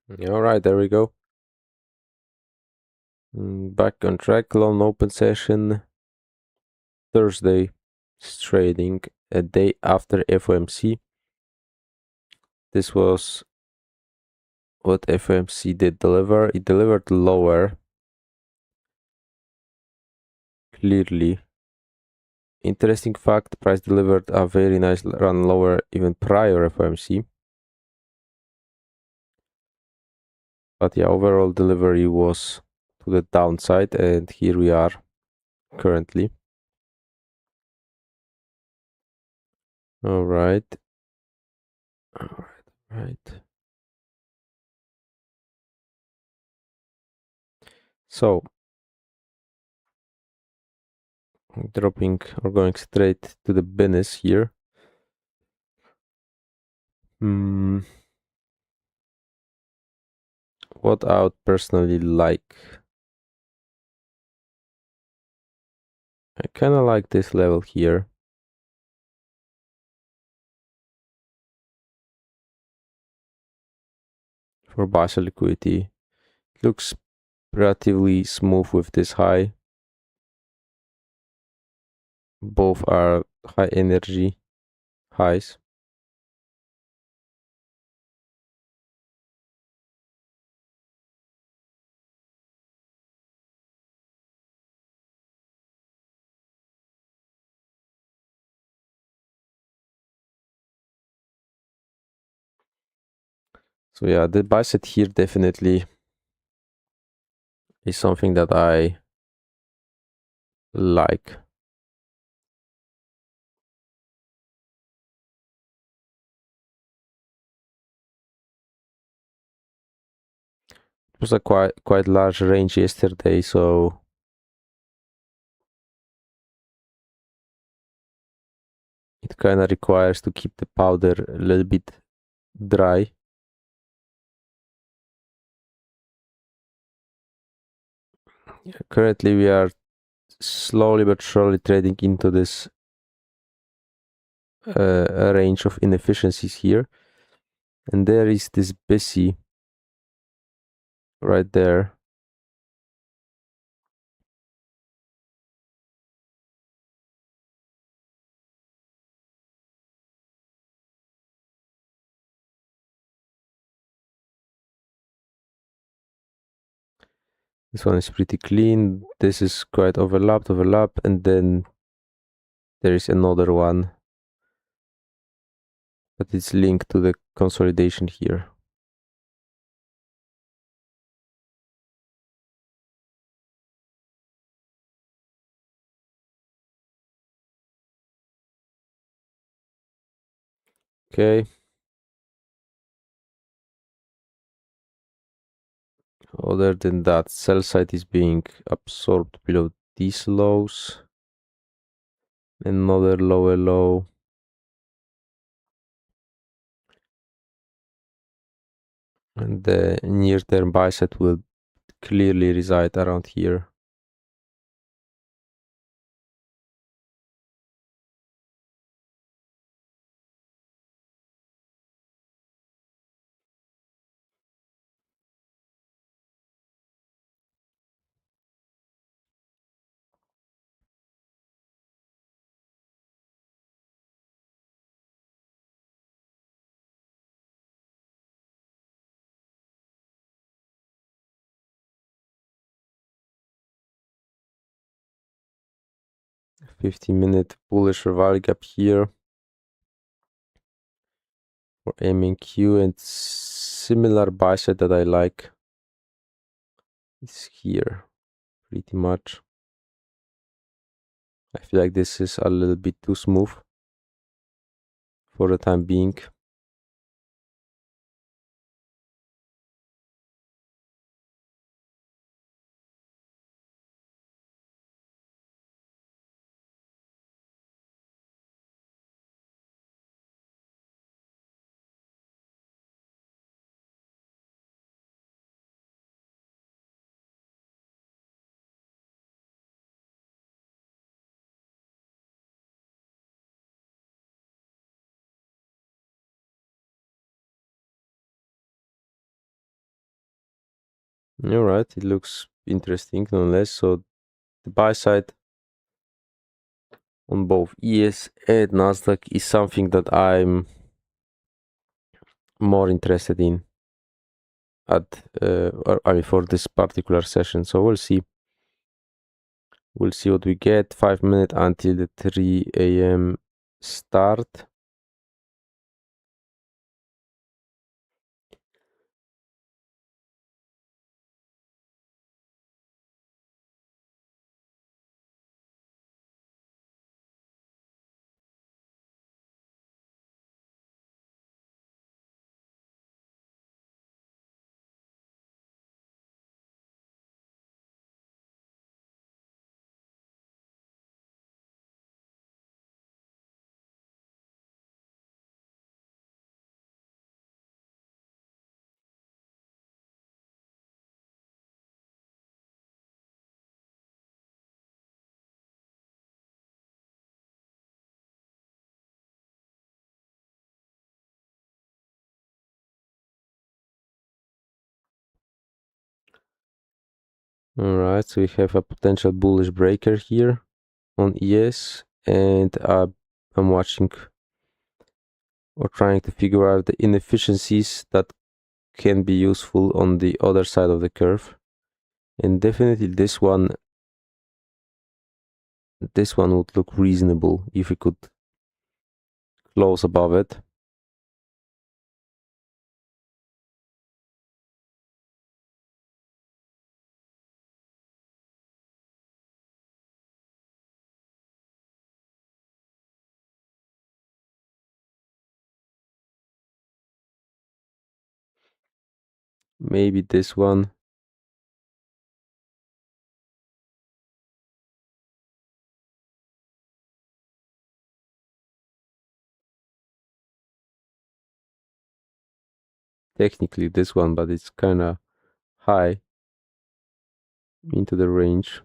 All right, there we go. Back on track. Long open session. Thursday trading, a day after FOMC. This was what FOMC did deliver. It delivered lower, clearly. Interesting fact, price delivered a very nice run lower even prior FOMC. But yeah, overall delivery was to the downside, and here we are currently. All right. So, dropping or going straight to the business here. What I would personally like. I kind of like this level here. For buy side liquidity. It looks relatively smooth with this high. Both are high energy highs. So yeah, the buy side here definitely is something that I like. It was a quite large range yesterday, so it kind of requires to keep the powder a little bit dry. Currently we are slowly but surely trading into this a range of inefficiencies here, and there is this busy right there. This one is pretty clean. This is quite overlap, and then there is another one, but it's linked to the consolidation here. Okay. Other than that, sell side is being absorbed below these lows. Another lower low. And the near-term buy side will clearly reside around here. $15-minute bullish value gap here for MNQ, and similar buy side that I like is here pretty much. I feel like this is a little bit too smooth for the time being. All right, it looks interesting nonetheless. So the buy side on both ES and Nasdaq is something that I'm more interested in or, I mean, for this particular session. So we'll see. We'll see what we get. 5 minutes until the 3 a.m. start. All right, so we have a potential bullish breaker here on ES, and I'm watching or trying to figure out the inefficiencies that can be useful on the other side of the curve. And definitely this one would look reasonable if we could close above it. Maybe this one. Technically this one, but it's kind of high into the range.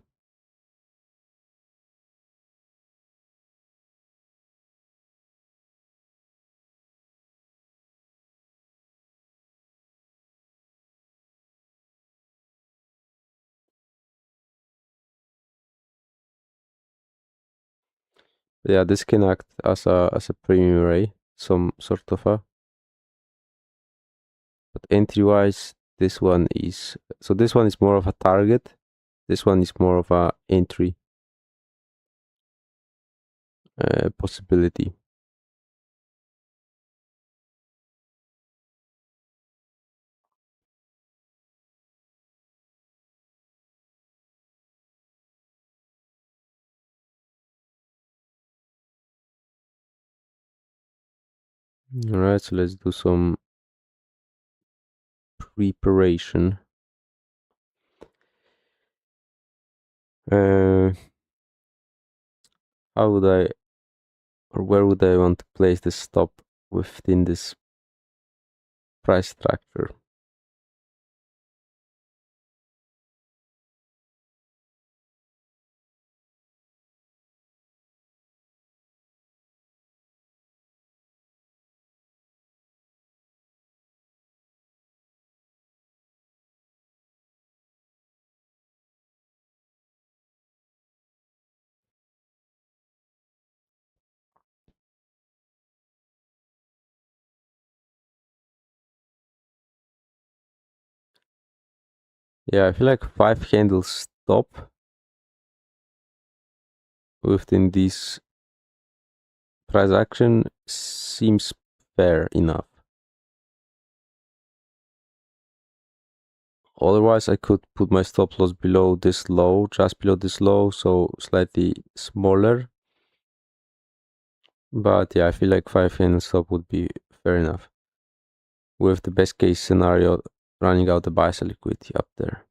Yeah, this can act as a premium array, some sort of a. But entry wise, this one is more of a target. This one is more of a entry possibility. All right, so let's do some preparation. How would I, or where would I want to place the stop within this price structure? Yeah, I feel like 5 candles stop within this price action seems fair enough. Otherwise, I could put my stop loss below this low, just below this low, so slightly smaller. But yeah, I feel like 5 candle stop would be fair enough, with the best case scenario running out the buy side liquidity up there.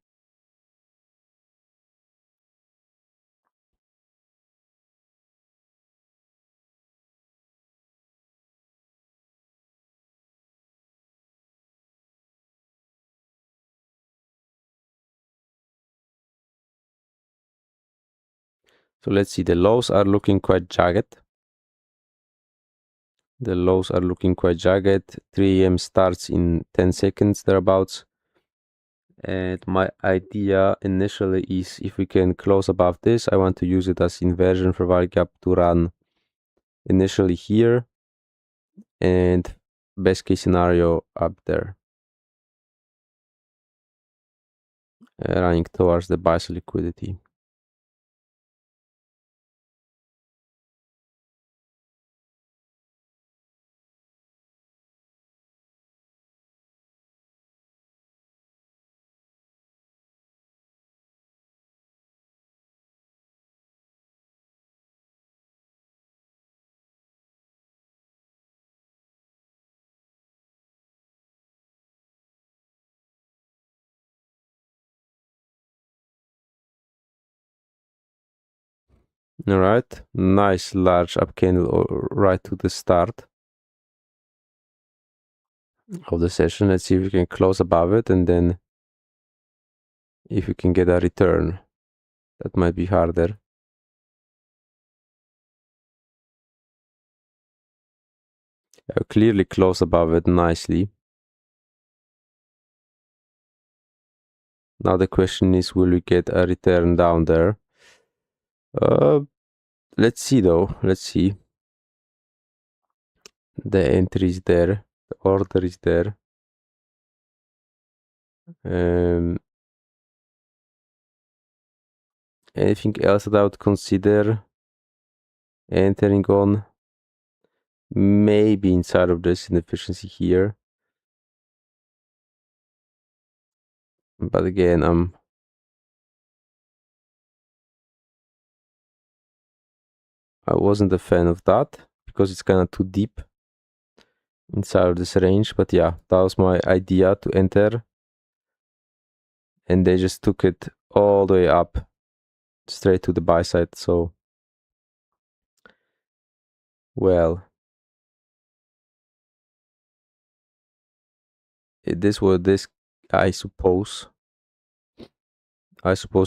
So let's see, the lows are looking quite jagged. The lows are looking quite jagged. 3 a.m. starts in 10 seconds thereabouts. And my idea initially is if we can close above this, I want to use it as inversion for value gap to run initially here and best case scenario up there, running towards the buy side liquidity. All right, nice large up candle right to the start of the session. Let's see if we can close above it, and then if we can get a return. That might be harder. Clearly close above it nicely. Now the question is, will we get a return down there? Let's see though. Let's see. The entry is there. The order is there. Anything else that I would consider entering on? Maybe inside of this inefficiency here. But again, I wasn't a fan of that because it's kind of too deep inside of this range. But yeah, that was my idea to enter. And they just took it all the way up straight to the buy side. So, well, this was this, I suppose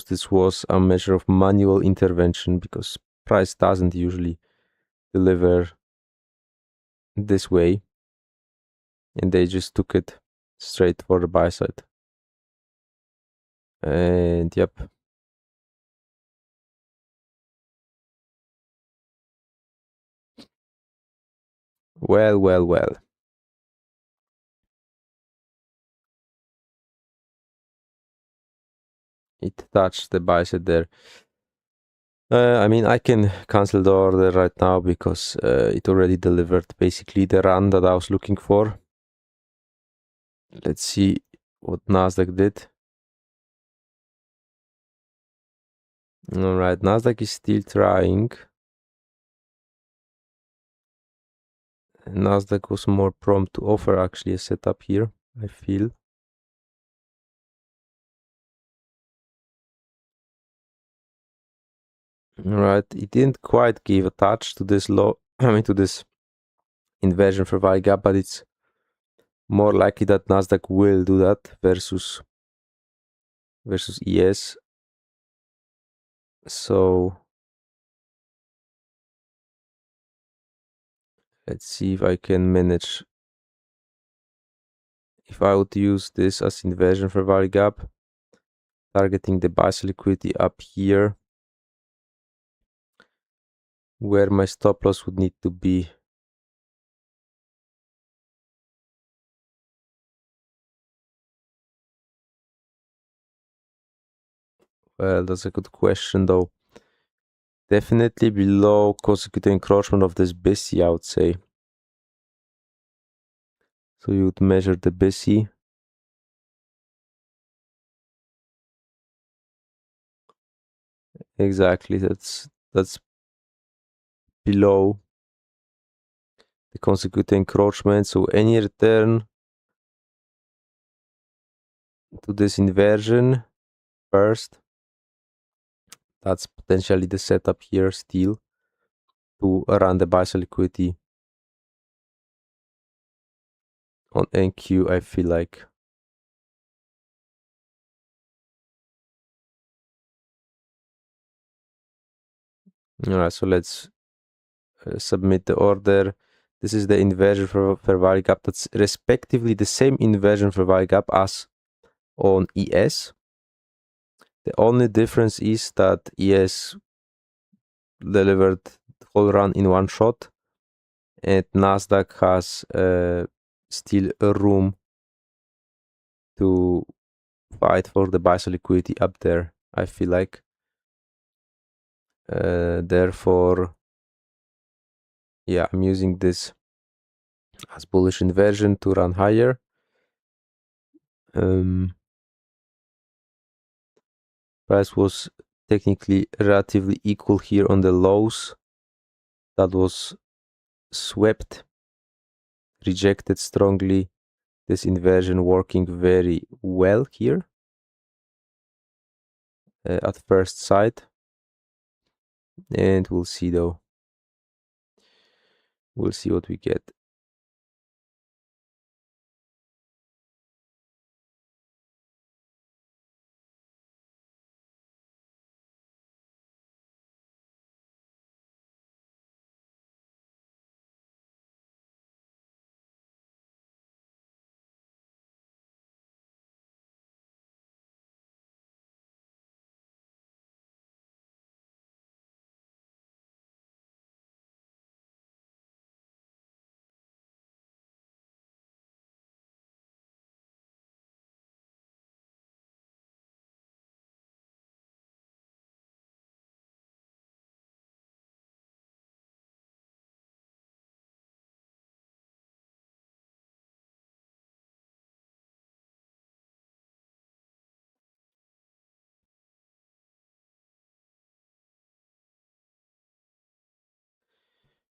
this was a measure of manual intervention because price doesn't usually deliver this way, and they just took it straight for the buy side. And yep, well, it touched the buy side there. I mean, I can cancel the order right now because it already delivered basically the run that I was looking for. Let's see what Nasdaq did. All right, Nasdaq is still trying. Nasdaq was more prompt to offer actually a setup here, I feel. All right, it didn't quite give a touch to this low, to this inversion for value gap, but it's more likely that Nasdaq will do that versus ES. So let's see if I can manage. If I would use this as inversion for value gap, targeting the buy side liquidity up here, where my stop loss would need to be. Well, that's a good question though. Definitely below consecutive encroachment of this BISI, I would say. So you would measure the BISI. Exactly, that's below the consecutive encroachment. So any return to this inversion first, that's potentially the setup here still to run the buy side liquidity on NQ, I feel like. All right, so let's submit the order. This is the inversion for value gap. That's respectively the same inversion for value gap as on ES. The only difference is that ES delivered the whole run in one shot, and Nasdaq has still a room to fight for the buy side liquidity up there, I feel like. Therefore, yeah, I'm using this as bullish inversion to run higher. Price was technically relatively equal here on the lows. That was swept, rejected strongly. This inversion working very well here at first sight. And we'll see though. We'll see what we get.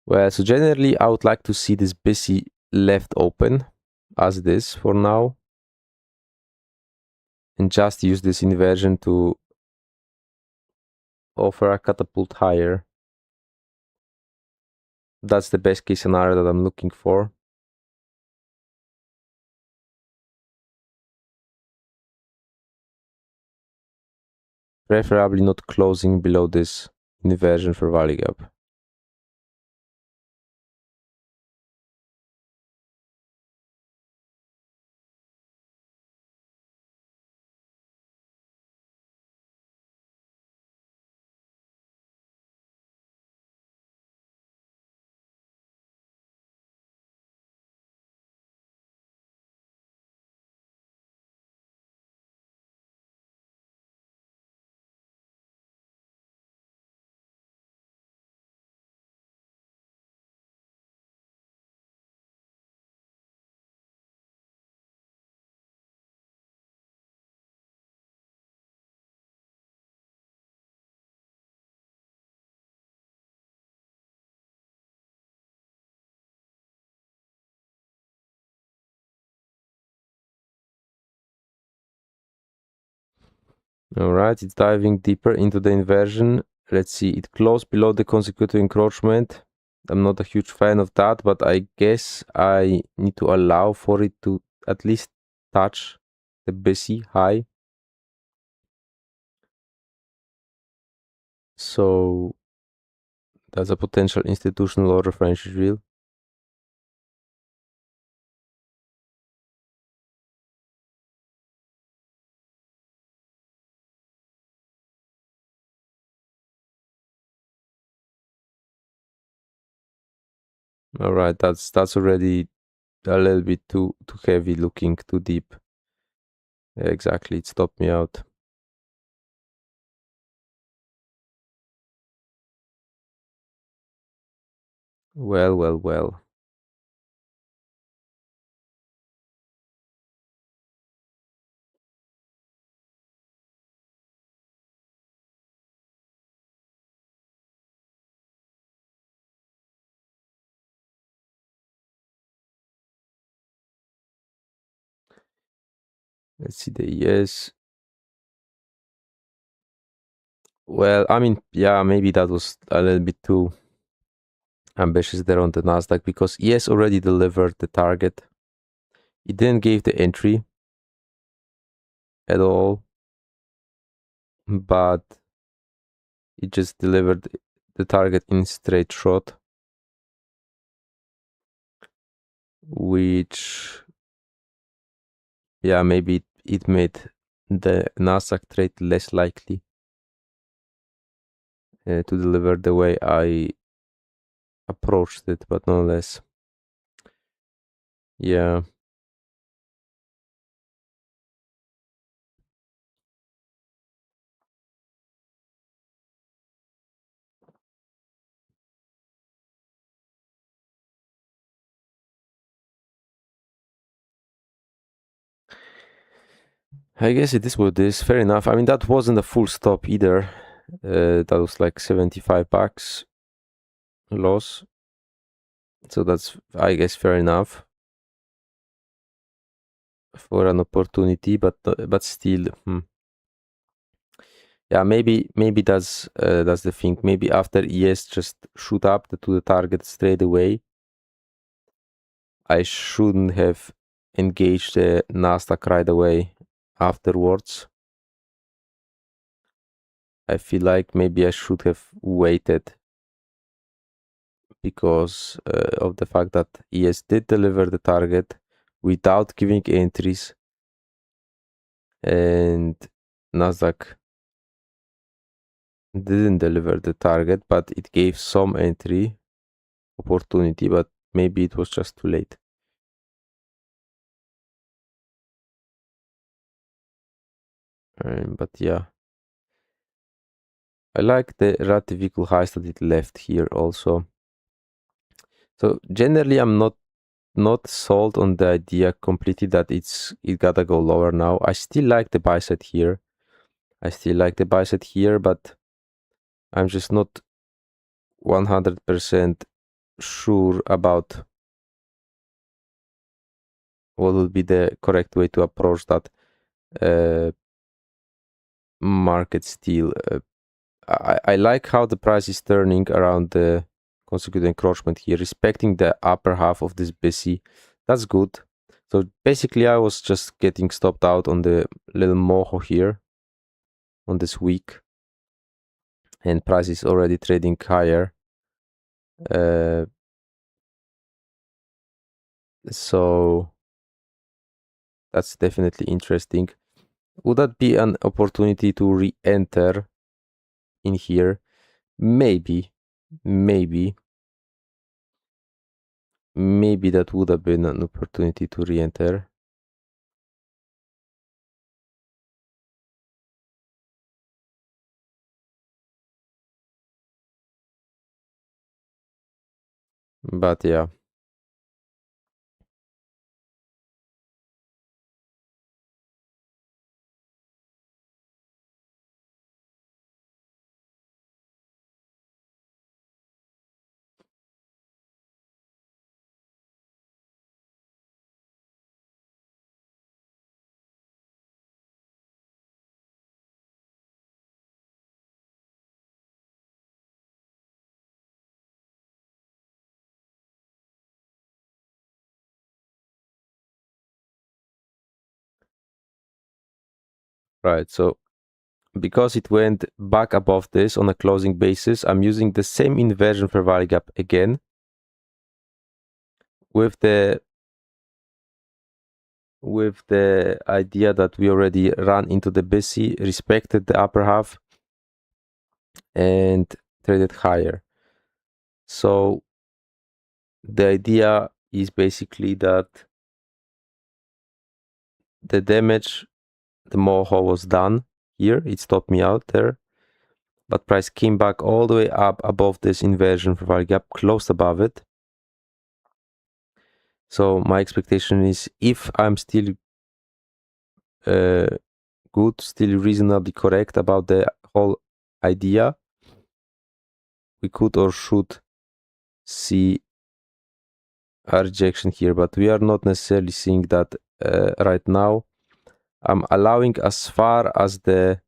Well, so generally I would like to see this busy left open as this for now, and just use this inversion to offer a catapult higher. That's the best case scenario that I'm looking for. Preferably not closing below this inversion for value gap. All right, it's diving deeper into the inversion. Let's see, it closed below the consecutive encroachment. I'm not a huge fan of that, but I guess I need to allow for it to at least touch the busy high. So that's a potential institutional order French drill. All right, that's already a little bit too heavy looking, too deep. Exactly, it stopped me out. Well. Let's see the yes. Well, I mean, yeah, maybe that was a little bit too ambitious there on the Nasdaq, because ES already delivered the target. It didn't give the entry at all, but it just delivered the target in straight shot, which, yeah, maybe it made the Nasdaq trade less likely to deliver the way I approached it, but nonetheless, yeah. I guess it is what it is. Fair enough. I mean, that wasn't a full stop either. That was like $75 loss. So that's, I guess, fair enough for an opportunity, but still, yeah, maybe that's the thing. Maybe after ES just shoot up to the target straight away, I shouldn't have engaged the Nasdaq right away afterwards. I feel like maybe I should have waited because of the fact that ES did deliver the target without giving entries, and Nasdaq didn't deliver the target, but it gave some entry opportunity, but maybe it was just too late. But yeah, I like the relative equal highs that it left here also. So generally, I'm not sold on the idea completely that it gotta go lower now. I still like the buy side here. But I'm just not 100% sure about what would be the correct way to approach that market still. I like how the price is turning around the consecutive encroachment here, respecting the upper half of this busy. That's good. So basically, I was just getting stopped out on the little mojo here on this week, and price is already trading higher. So that's definitely interesting. Would that be an opportunity to re-enter in here? Maybe, maybe that would have been an opportunity to re-enter. But yeah. Right, so because it went back above this on a closing basis, I'm using the same inversion for value gap again with the idea that we already ran into the busy, respected the upper half, and traded higher. So the idea is basically that the damage, the mojo was done here. It stopped me out there, but price came back all the way up above this inversion for value gap, closed above it. So my expectation is, if I'm still good, still reasonably correct about the whole idea, we could or should see a rejection here, but we are not necessarily seeing that right now. I'm allowing as far as the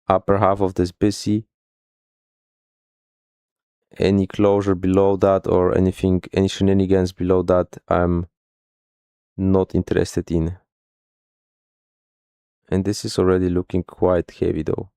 upper half of this busy. Any closure below that or anything, any shenanigans below that, I'm not interested in. And this is already looking quite heavy though.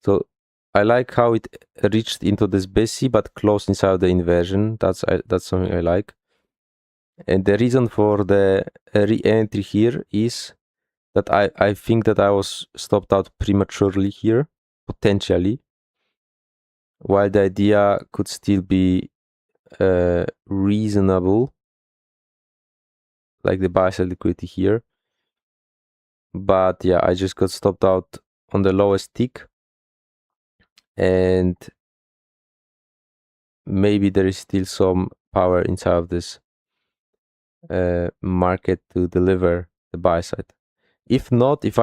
So I like how it reached into this busy but closed inside the inversion. That's something I like. And the reason for the re-entry here is that I think that I was stopped out prematurely here, potentially, while the idea could still be reasonable, like the buy side liquidity here. But yeah, I just got stopped out on the lowest tick, and maybe there is still some power inside of this market to deliver the buy side. If not, if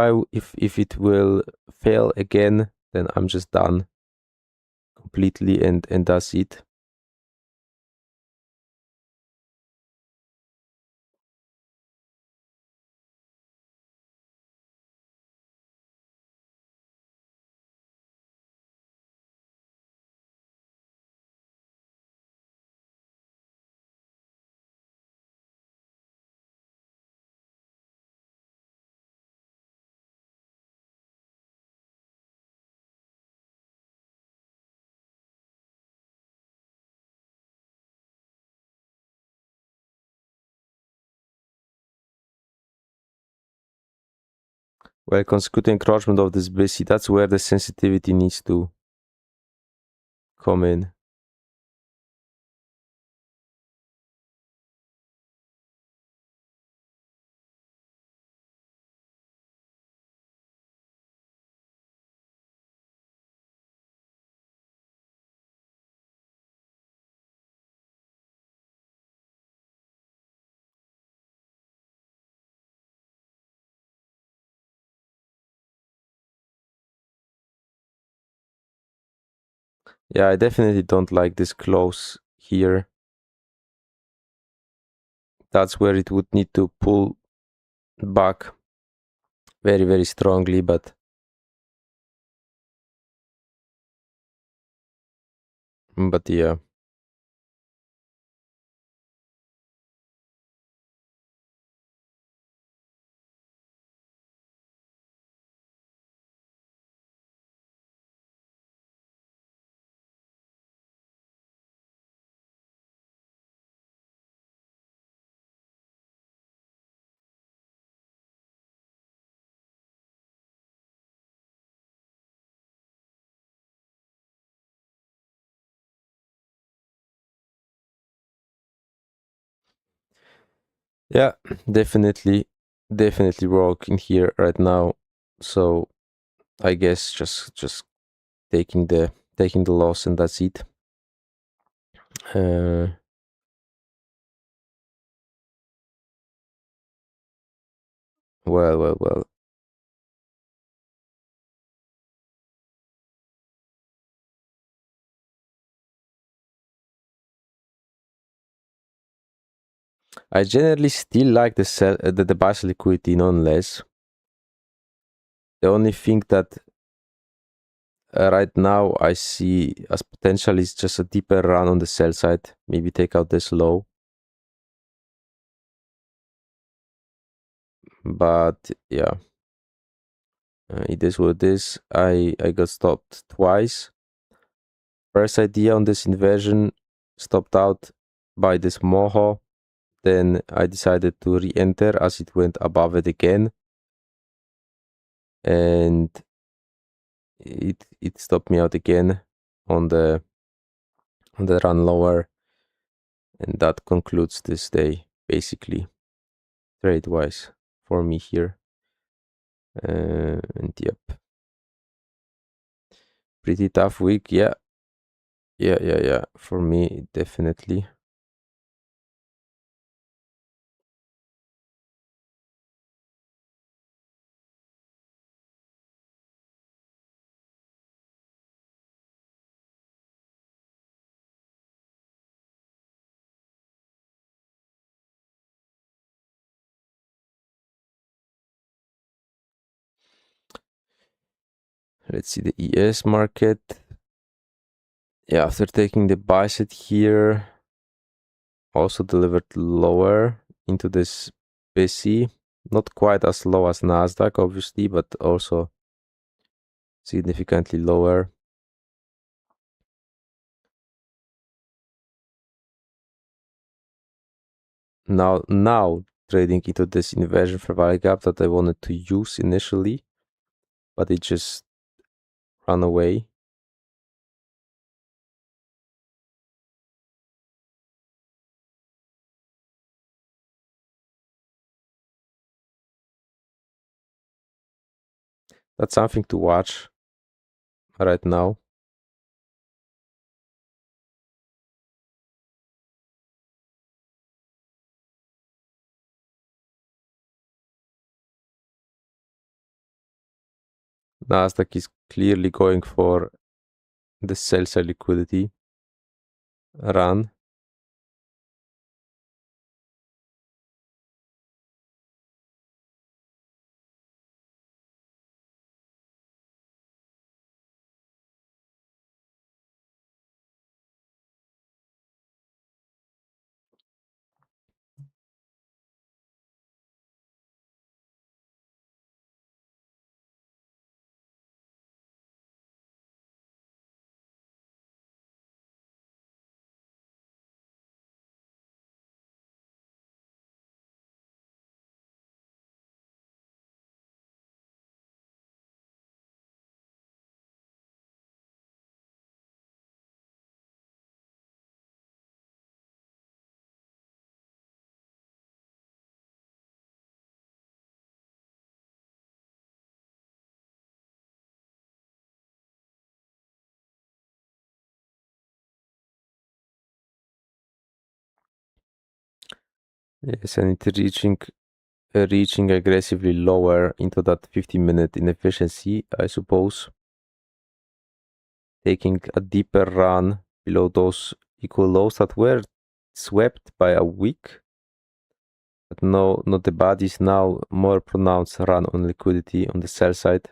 it will fail again, then I'm just done completely, and that's it. Well, consecutive encroachment of this BC, that's where the sensitivity needs to come in. Yeah, I definitely don't like this close here. That's where it would need to pull back very, very strongly, but yeah. Yeah, definitely working here right now. So I guess just taking the loss, and that's it. Uh, well. I generally still like the buy side liquidity nonetheless. The only thing that right now I see as potential is just a deeper run on the sell side. Maybe take out this low. But yeah, it is what it is. I got stopped twice. First idea on this inversion, stopped out by this moho. Then I decided to re-enter as it went above it again, and it stopped me out again on the run lower, and that concludes this day basically, trade wise, for me here. And yep, pretty tough week. Yeah, for me definitely. Let's see the ES market. Yeah, after taking the buy side here, also delivered lower into this busy, not quite as low as Nasdaq obviously, but also significantly lower. Now trading into this inversion fair value gap that I wanted to use initially, but it just ran away. That's something to watch right now. Nasdaq is clearly going for the sell side liquidity run. Yes, and it's reaching aggressively lower into that 15-minute inefficiency, I suppose. Taking a deeper run below those equal lows that were swept by a week. But no, not the bodies, now more pronounced run on liquidity on the sell side.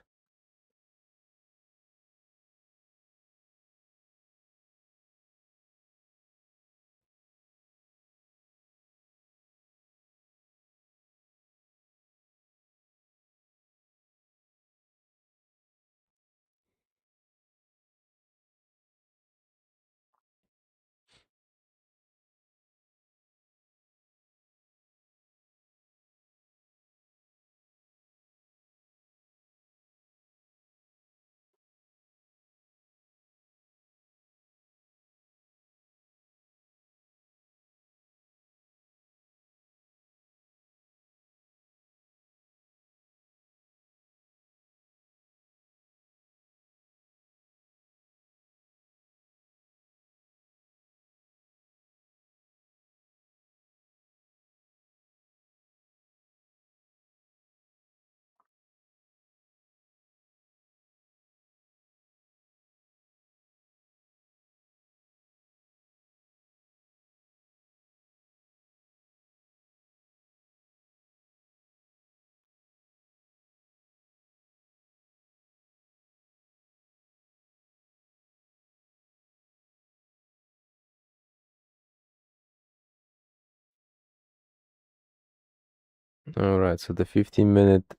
All right, so the 15-minute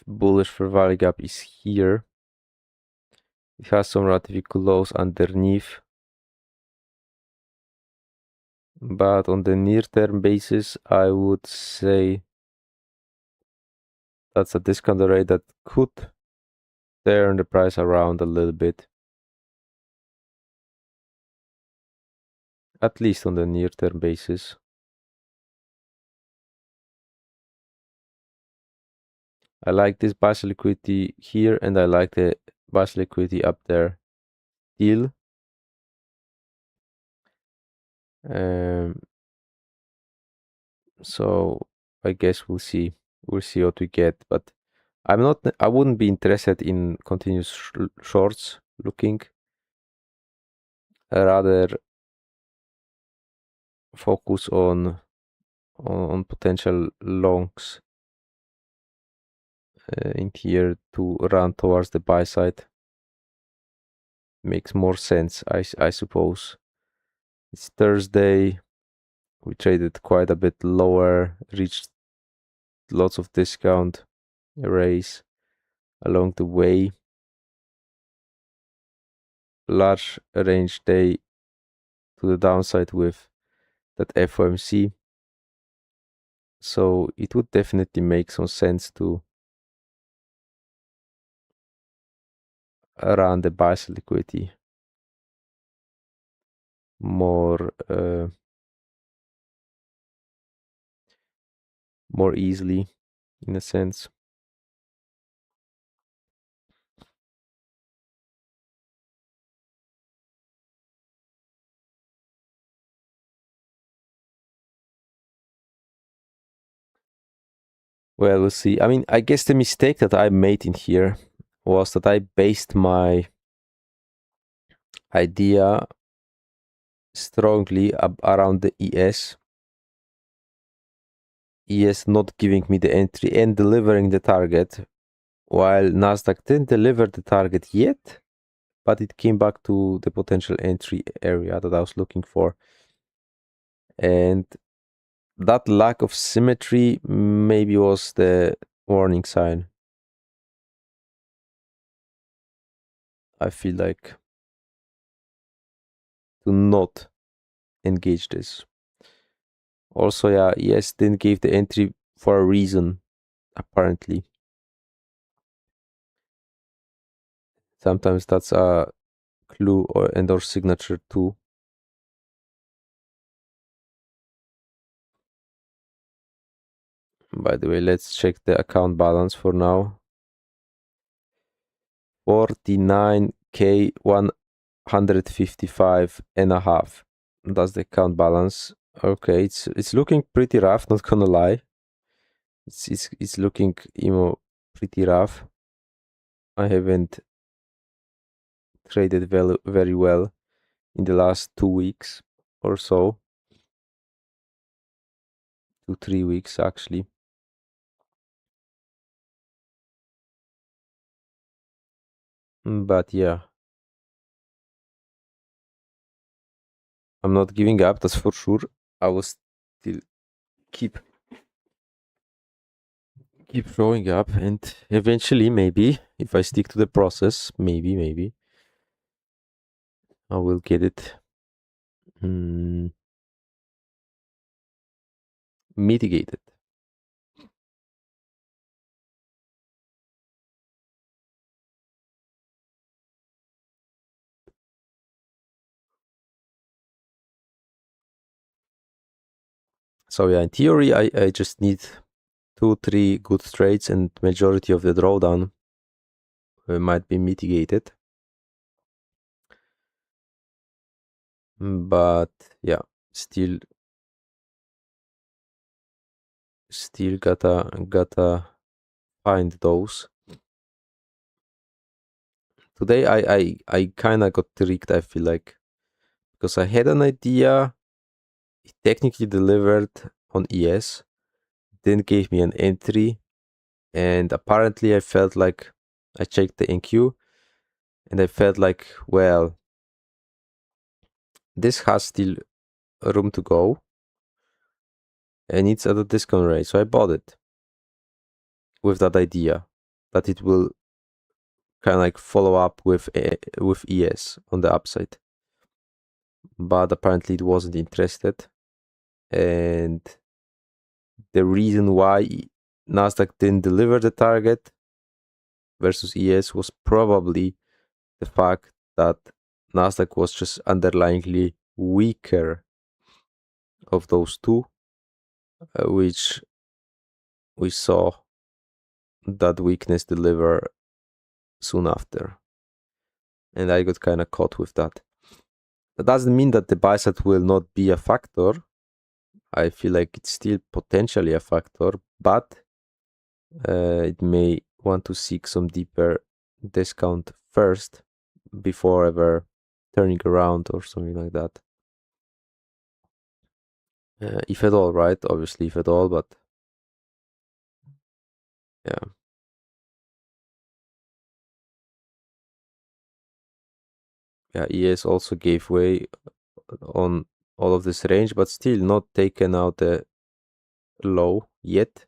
bullish fair value gap is here. It has some relatively close underneath. But on the near-term basis, I would say that's a discount rate that could turn the price around a little bit. At least on the near-term basis. I like this buy liquidity here, and I like the buy liquidity up there still. So I guess we'll see. We'll see what we get, but I wouldn't be interested in continuous shorts looking. Rather focus on potential longs in here to run towards the buy side. Makes more sense, I suppose. It's Thursday. We traded quite a bit lower, reached lots of discount raise along the way. large range day to the downside with that FOMC. So it would definitely make some sense to run the buy side liquidity more easily, in a sense. Well, we'll see. I mean, I guess the mistake that I made in here was that I based my idea strongly around the ES not giving me the entry and delivering the target, while Nasdaq didn't deliver the target yet, but it came back to the potential entry area that I was looking for. And that lack of symmetry maybe was the warning sign. I feel like to not engage this. Also, yeah, ES didn't give the entry for a reason, apparently. Sometimes that's a clue or signature too. By the way, let's check the account balance for now. 49k 155 and a half. That's the account balance. Okay, it's looking pretty rough, not gonna lie. It's looking pretty rough. I haven't traded very well in the last 2 weeks or so. 2-3 weeks actually. But yeah, I'm not giving up, that's for sure. I will still keep showing up, and eventually, maybe if I stick to the process, maybe I will get it mitigated. So yeah, in theory, I just need 2-3 good trades, and majority of the drawdown might be mitigated. But yeah, still gotta find those. Today I kind of got tricked, I feel like, because I had an idea. It technically delivered on ES, then gave me an entry, and apparently I felt like I checked the NQ and I felt like, well, this has still room to go and it's at a discount rate, so I bought it with that idea that it will kind of like follow up with ES on the upside. But apparently it wasn't interested, and the reason why Nasdaq didn't deliver the target versus ES was probably the fact that Nasdaq was just underlyingly weaker of those two, which we saw that weakness deliver soon after, and I got kind of caught with that. That doesn't mean that the buy side will not be a factor. I feel like it's still potentially a factor, but it may want to seek some deeper discount first before ever turning around or something like that. If at all, right? Obviously, if at all, but yeah. Yeah, ES also gave way on all of this range, but still not taken out the low yet.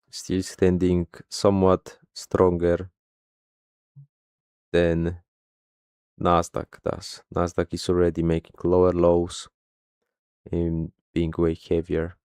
Still standing somewhat stronger than Nasdaq does. Nasdaq is already making lower lows and being way heavier.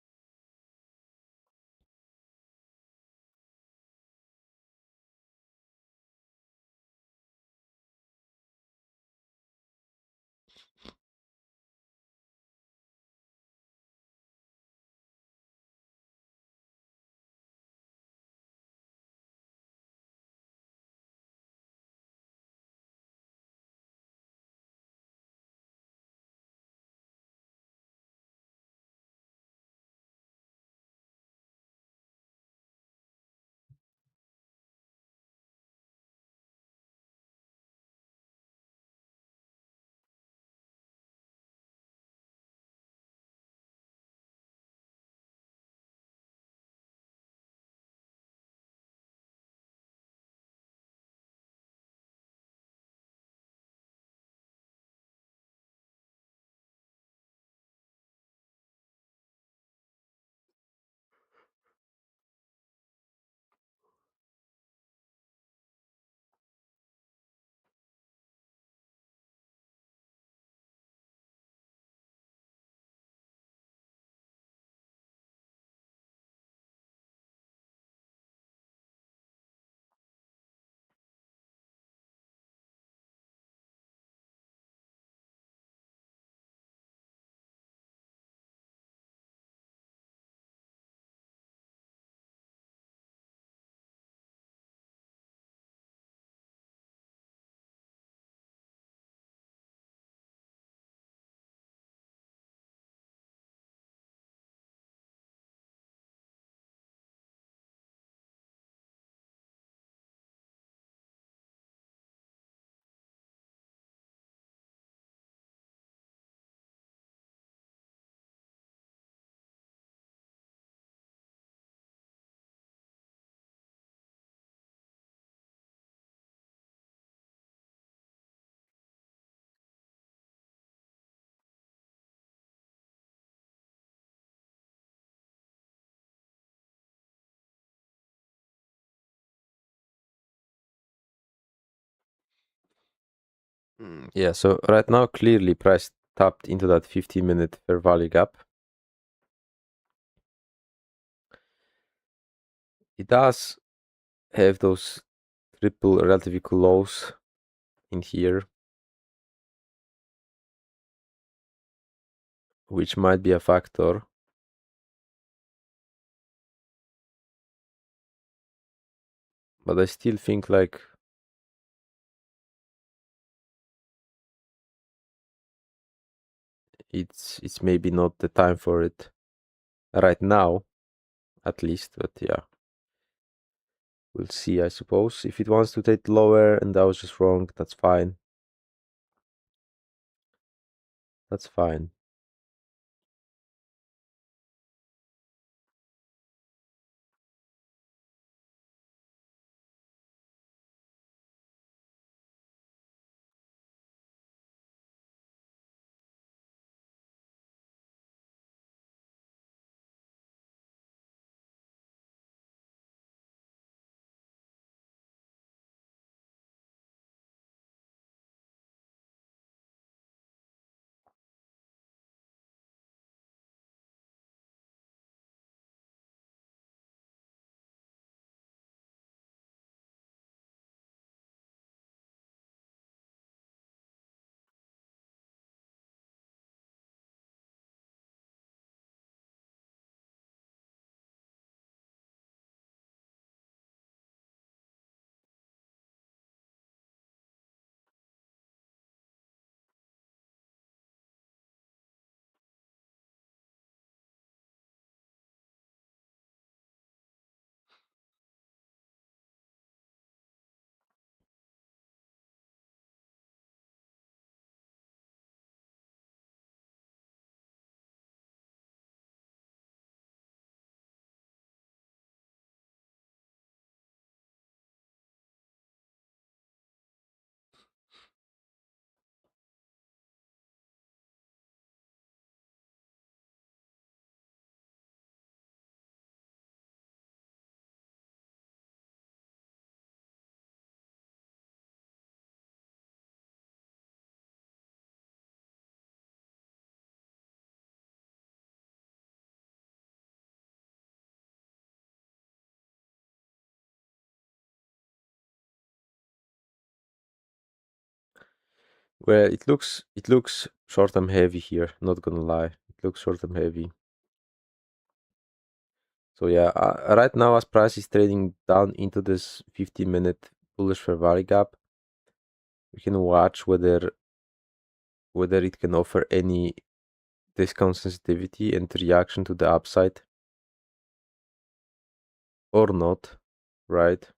Yeah, so right now clearly price tapped into that 15-minute fair value gap. It does have those triple relative equal lows in here, which might be a factor. But I still think like it's maybe not the time for it right now, at least. But yeah, we'll see, I suppose. If it wants to take lower and I was just wrong, that's fine. That's fine. Well, it looks short-term heavy here, not gonna lie. It looks short-term heavy. So yeah, right now as price is trading down into this 15-minute bullish fair value gap, we can watch whether it can offer any discount sensitivity and reaction to the upside or not, right?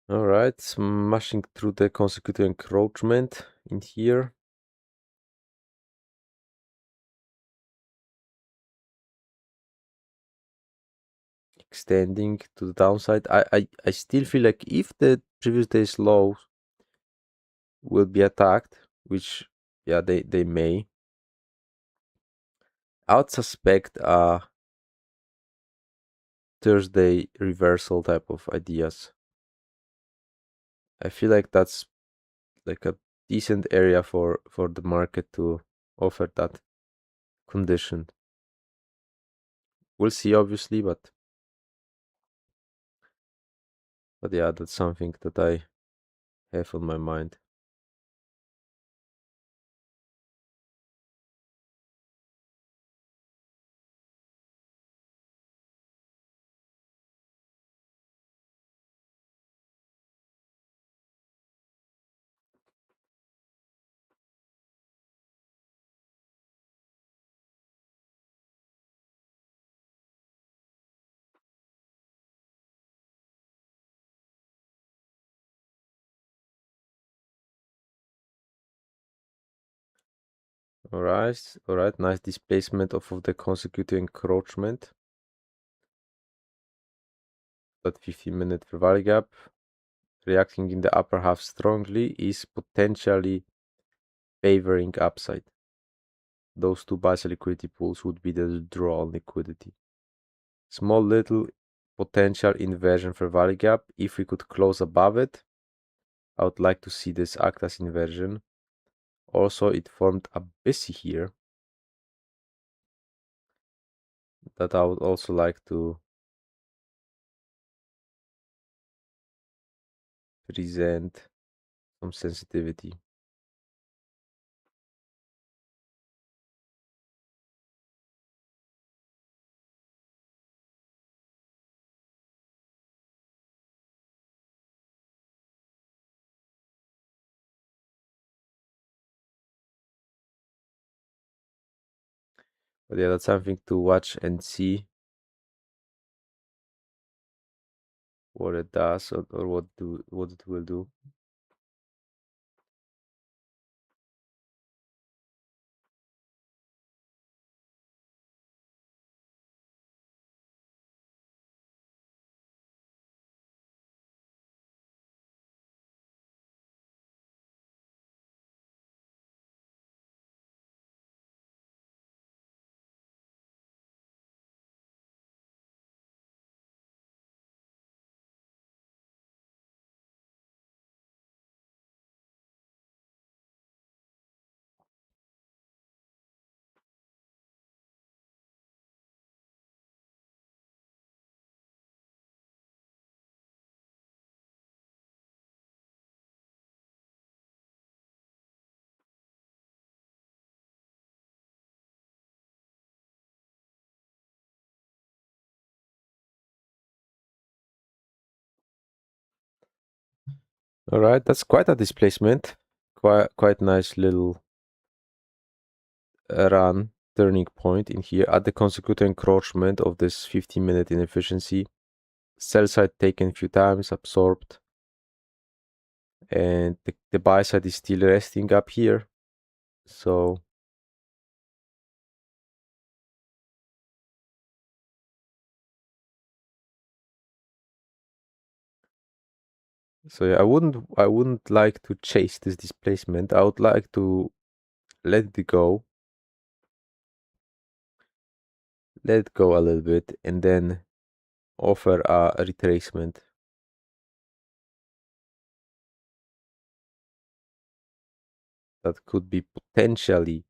All right, smashing through the consecutive encroachment in here. Extending to the downside. I still feel like if the previous day's low will be attacked, which yeah they may, I would suspect Thursday reversal type of ideas. I feel like that's like a decent area for the market to offer that condition. We'll see obviously, but yeah, that's something that I have on my mind. All right, nice displacement off of the consecutive encroachment. That 15-minute value gap reacting in the upper half strongly is potentially favoring upside. Those two buy liquidity pools would be the draw on liquidity. Small little potential inversion for value gap. If we could close above it, I would like to see this act as inversion. Also, it formed a busy here that I would also like to present some sensitivity. But yeah, that's something to watch and see what it does or what it will do. All right, that's quite a displacement. Quite nice little run turning point in here at the consecutive encroachment of this 15-minute inefficiency. sell side taken a few times, absorbed, and the buy side is still resting up here. So yeah, I wouldn't like to chase this displacement. I would like to let it go a little bit and then offer a retracement that could be potentially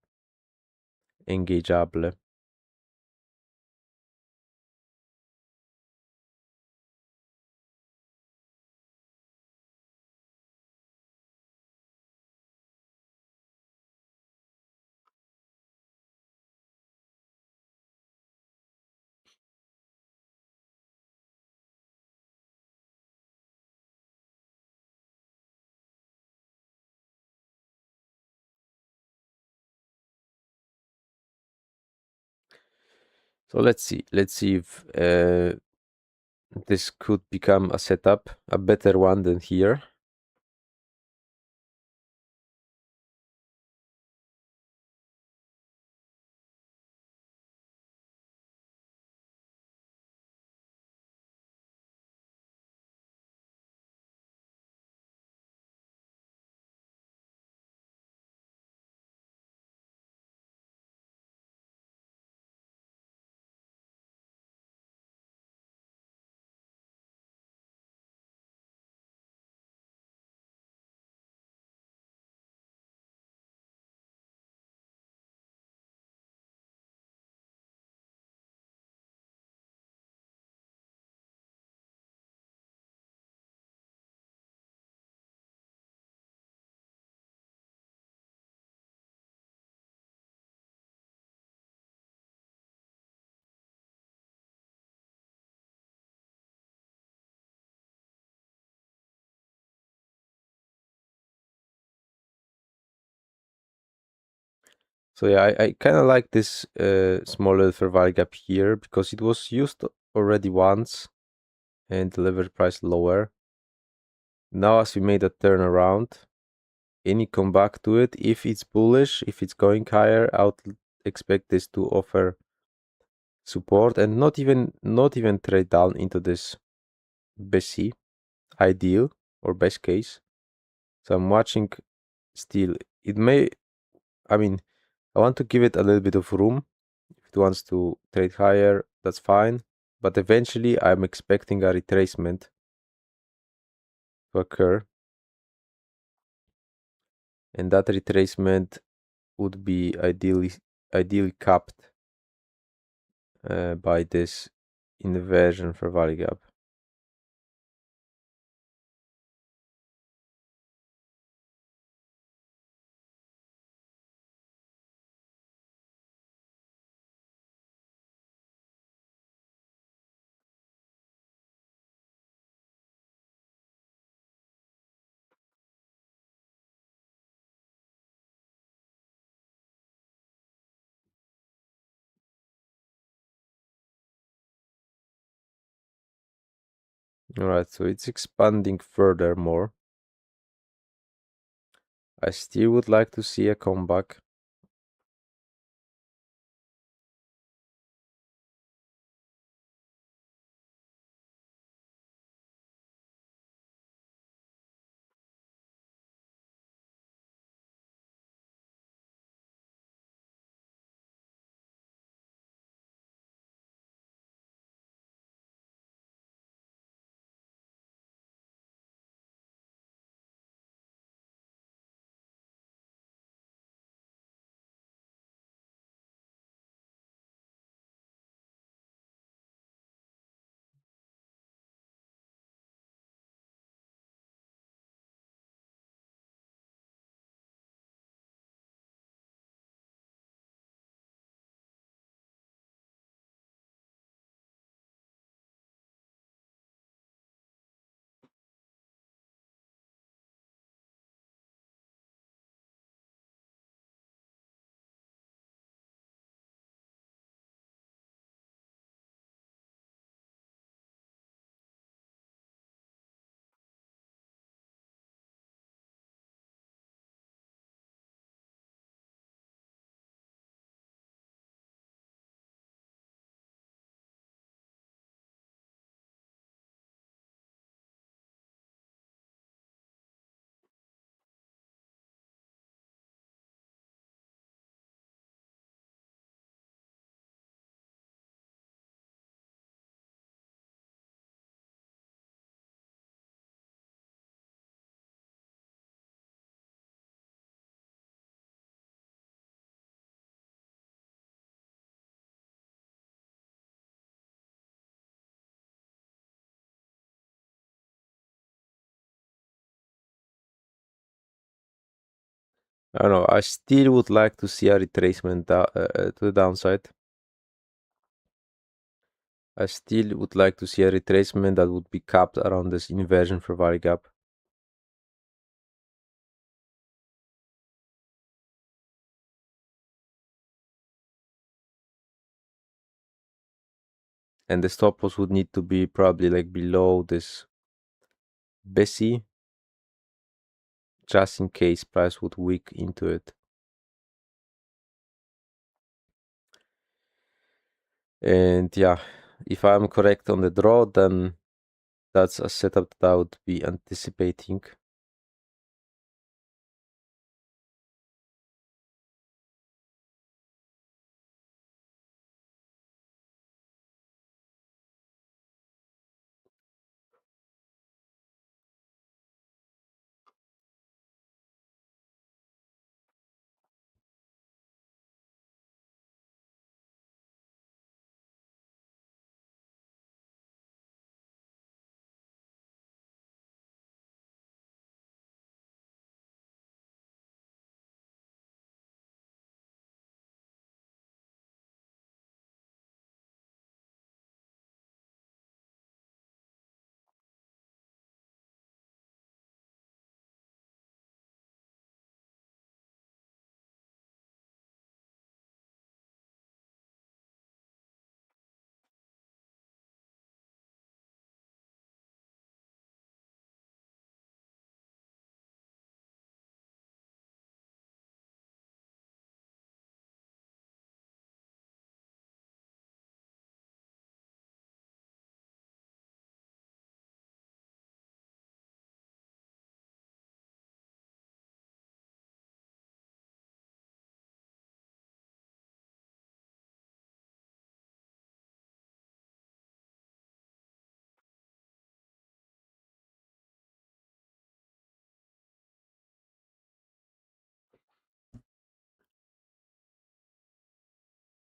engageable. So let's see if this could become a setup, a better one than here. So yeah, I kind of like this small little fair value gap here because it was used already once and delivered price lower. Now as we made a turnaround, any come back to it, if it's bullish, if it's going higher, I would expect this to offer support and not even trade down into this BC ideal or best case. So I'm watching still. It may, I mean, I want to give it a little bit of room. If it wants to trade higher, that's fine. But eventually I'm expecting a retracement to occur. And that retracement would be ideally capped by this inversion for value gap. All right, so it's expanding furthermore. I still would like to see a comeback. I don't know. I still would like to see a retracement to the downside. I still would like to see a retracement that would be capped around this inversion for value gap. And the stop loss would need to be probably like below this Bessie, just in case price would wick into it. And yeah, if I'm correct on the draw, then that's a setup that I would be anticipating.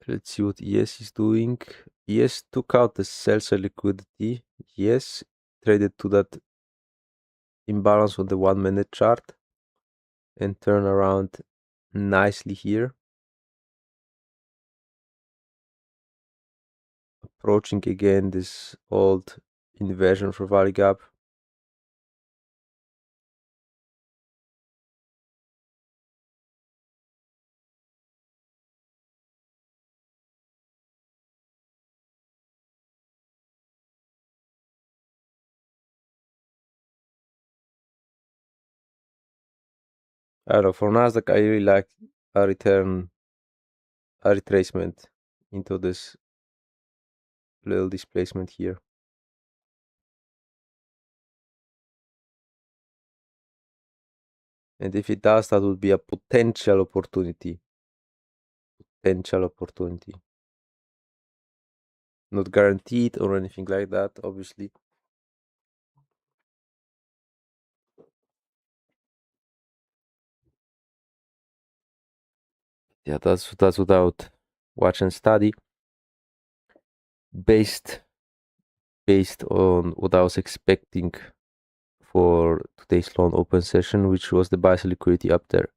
Let's see what ES is doing. ES took out the sell side liquidity. ES traded to that imbalance on the 1 minute chart and turn around nicely here. Approaching again this old inversion for value gap. I don't know, for Nasdaq, I really like a retracement into this little displacement here. And if it does, that would be a potential opportunity. Potential opportunity. Not guaranteed or anything like that, obviously. Yeah, that's without watch and study. Based on what I was expecting for today's long open session, which was the buy side liquidity up there.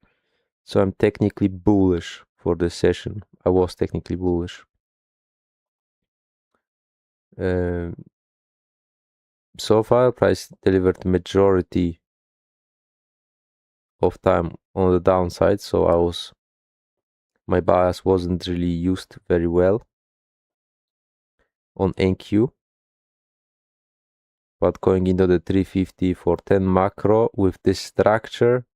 So I'm technically bullish for this session. I was technically bullish. So far, price delivered majority of time on the downside, so my bias wasn't really used very well on NQ. But going into the 350 for 10 macro with this structure,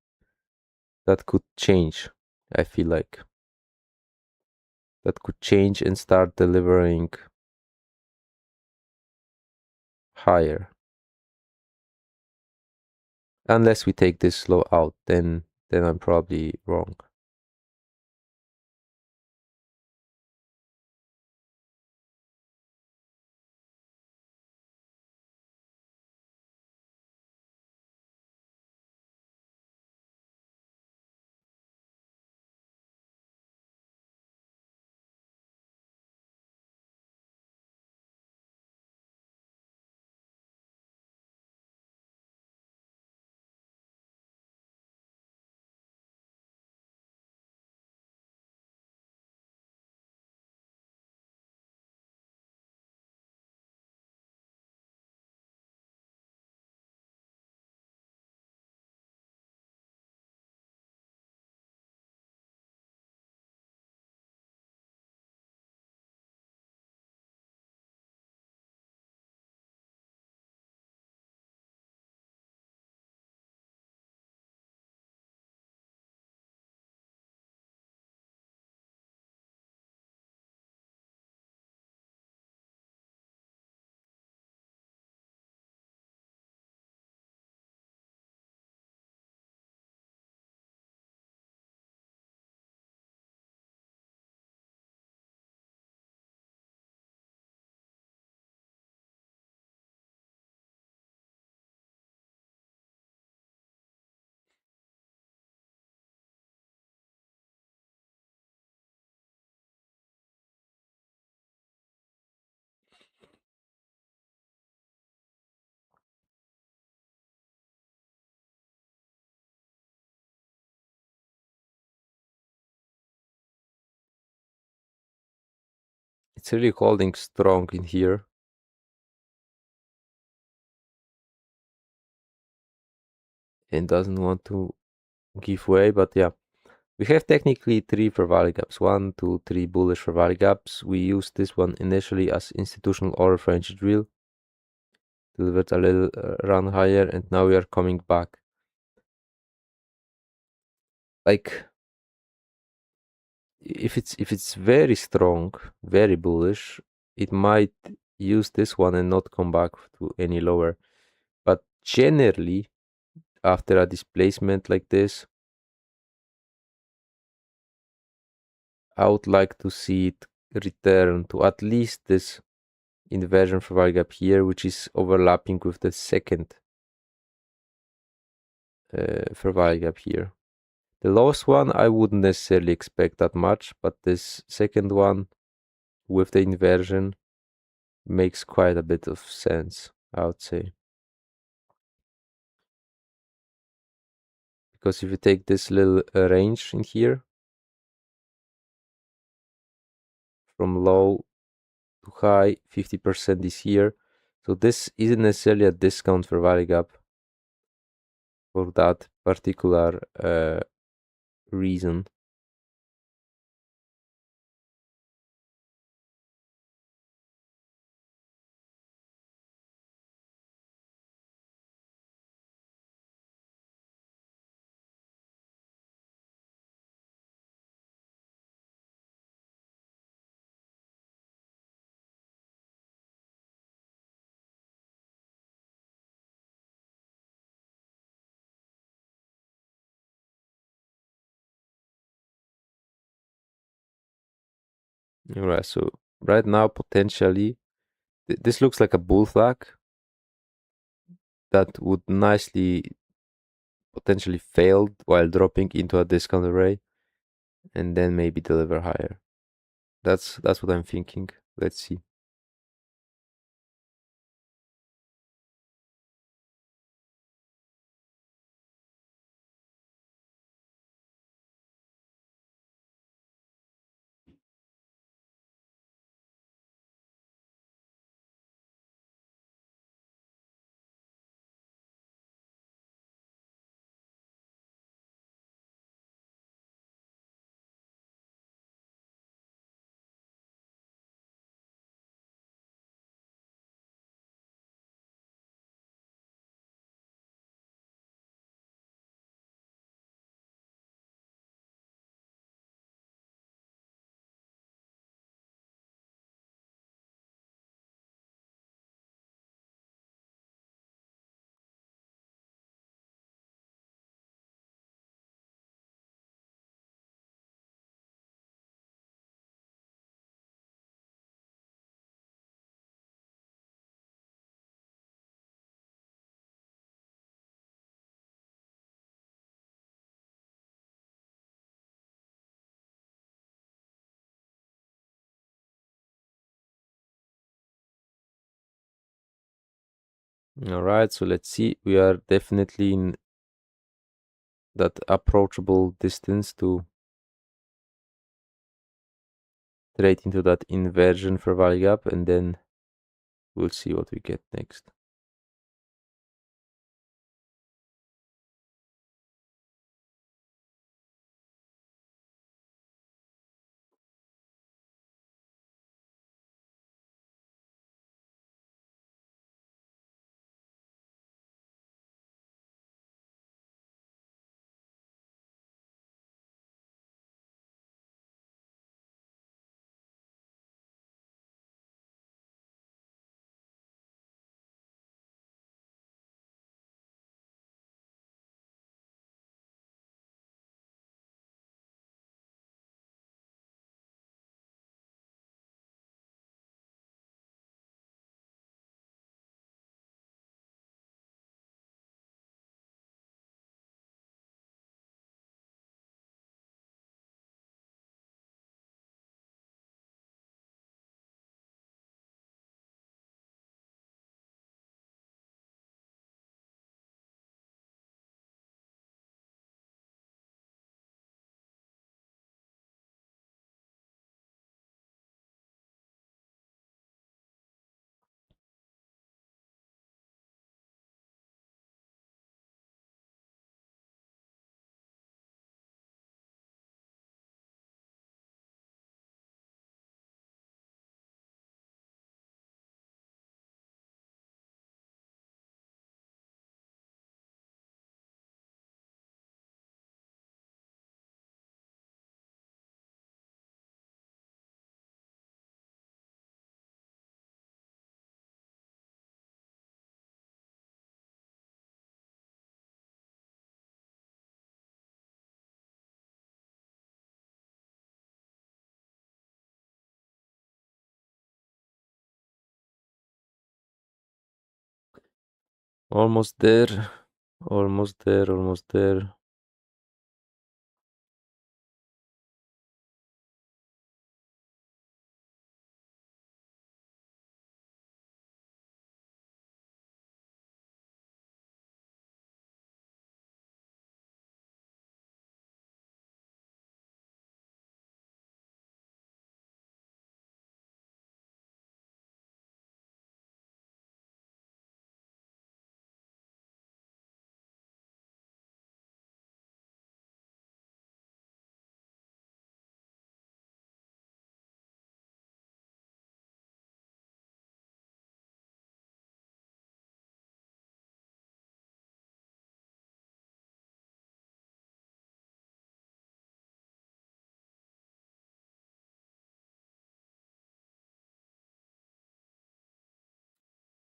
that could change. I feel like that could change and start delivering higher. Unless we take this low out, then I'm probably wrong. It's really holding strong in here. And doesn't want to give way, but yeah. We have technically three fair value gaps. 1, 2, 3 bullish fair value gaps. We used this one initially as institutional order French drill. Delivered a little run higher, and now we are coming back. Like, if it's very strong, very bullish, it might use this one and not come back to any lower. But generally, after a displacement like this, I would like to see it return to at least this inversion fair value gap here, which is overlapping with the second fair value gap here. The lowest one I wouldn't necessarily expect that much, but this second one with the inversion makes quite a bit of sense, I would say. Because if you take this little range in here, from low to high, 50% is here. So this isn't necessarily a discount for value gap for that particular reason. Alright, so right now potentially this looks like a bull flag that would nicely potentially fail while dropping into a discount array and then maybe deliver higher. That's what I'm thinking. Let's see. All right, so let's see. We are definitely in that approachable distance to trade into that inversion for value gap, and then we'll see what we get next. Almost there. Almost there. Almost there.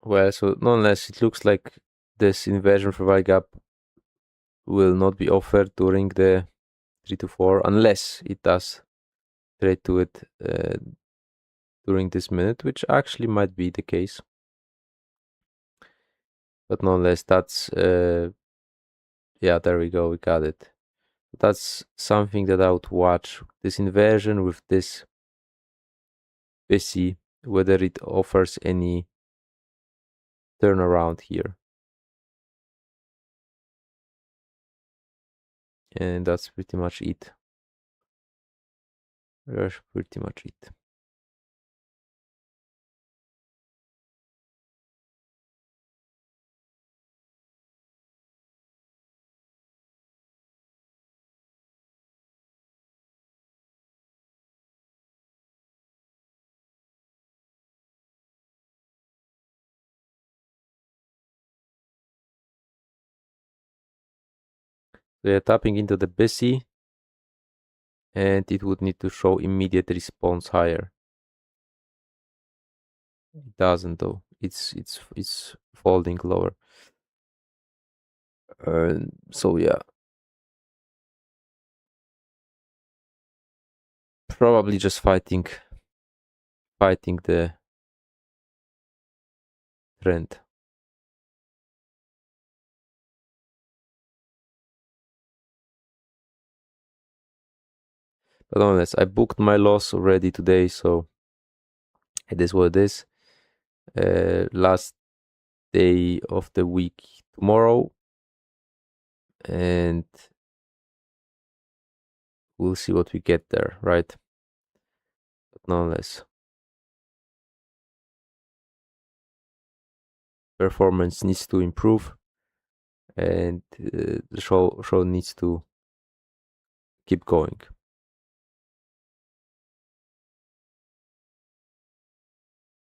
Well, so nonetheless, it looks like this inversion for Y gap will not be offered during the 3 to 4 unless it does trade to it during this minute, which actually might be the case. But nonetheless, that's yeah, there we go, we got it. That's something that I would watch, this inversion with this busy, whether it offers any turnaround here. And that's pretty much it. That's pretty much it. They're tapping into the busy, and it would need to show immediate response higher. It doesn't though. It's folding lower. So yeah, probably just fighting the trend. But honest, I booked my loss already today, so it is what it is. Last day of the week tomorrow, and we'll see what we get there, right? But nonetheless, performance needs to improve, and the show needs to keep going.